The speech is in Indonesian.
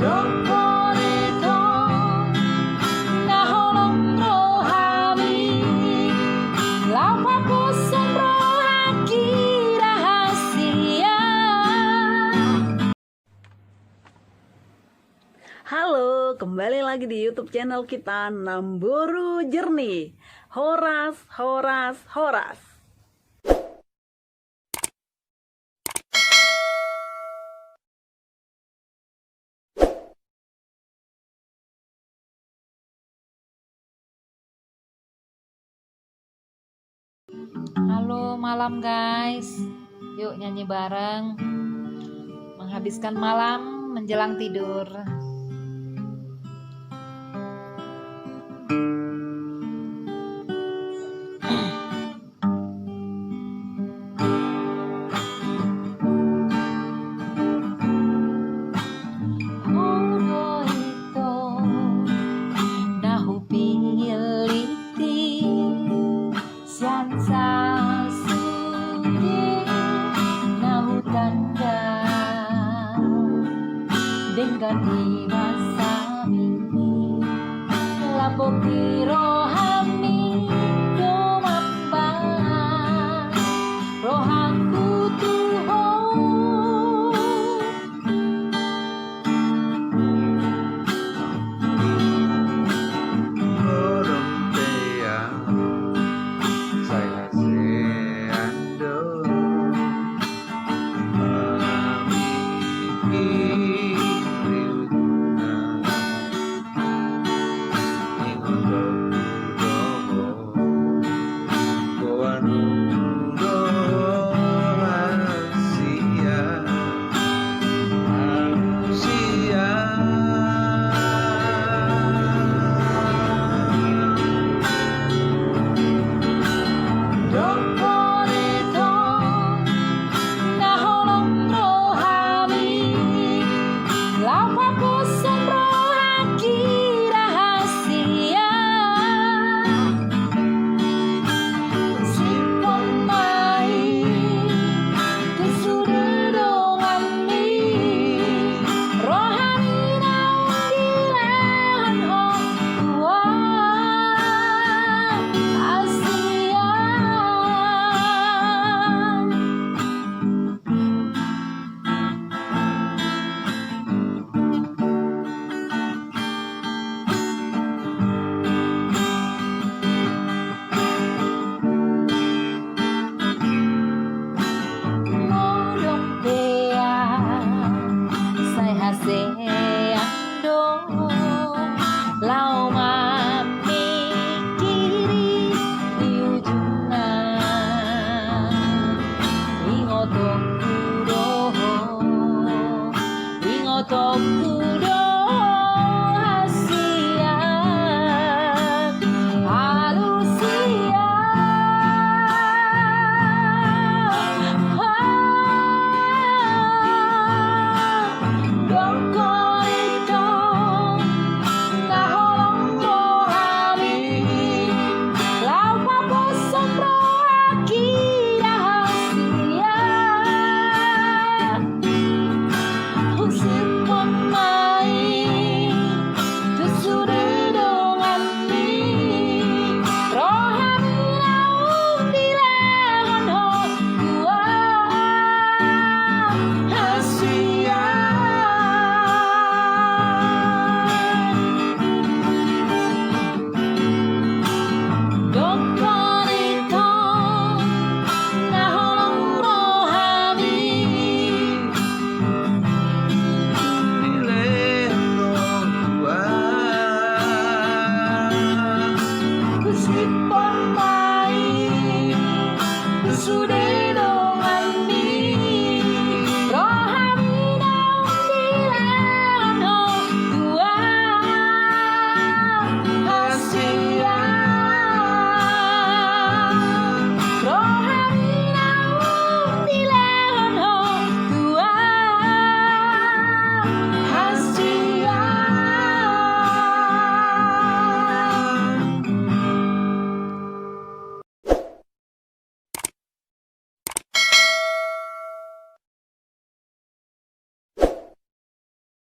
Dokorito naholong rohani lapapusan rohaki rahasia. Halo, kembali lagi di YouTube channel kita Namburu Jernih. Horas, horas, horas. Halo malam guys, yuk nyanyi bareng menghabiskan malam menjelang tidur. Hodo ito nahu piliti sian sa sude nahu tanda dengan diwasa mini lapo rohani domambang rohaku Tuhan. Saya seando Dokorito naholong rohani lapapusan rohaki rahasia. Simpon mai kesududongani rohani naunggilan hong Tuhan Asia. Modong pea sai haseando lau mamikiri di ujungan ingotok kudo